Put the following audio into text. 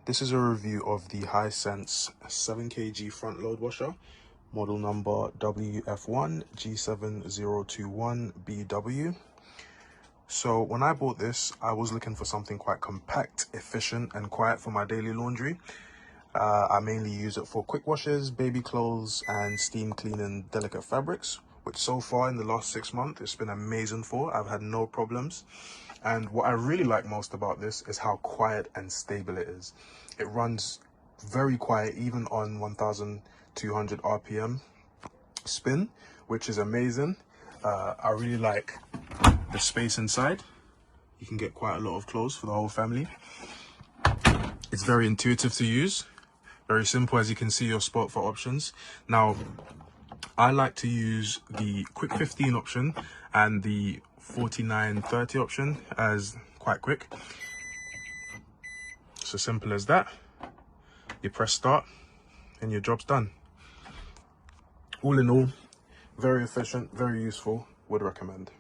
This is a review of the Hisense 7kg front load washer, model number WF1G7021BW. So when I bought this, I was looking for something quite compact, efficient and quiet for my daily laundry. I mainly use it for quick washes, baby clothes and steam cleaning delicate fabrics, which so far in the last 6 months it's been amazing for. I've had no problems. And what I really like most about this is how quiet and stable it is. It runs very quiet even on 1200 RPM spin, which is amazing. I really like the space inside. You can get quite a lot of clothes for the whole family. It's very intuitive to use, very simple. As you can see, your spot for options. Now, I like to use the quick 15 option and the 4930 option as quite quick. So simple as that. You press start and your job's done. All in all, very efficient, very useful, would recommend.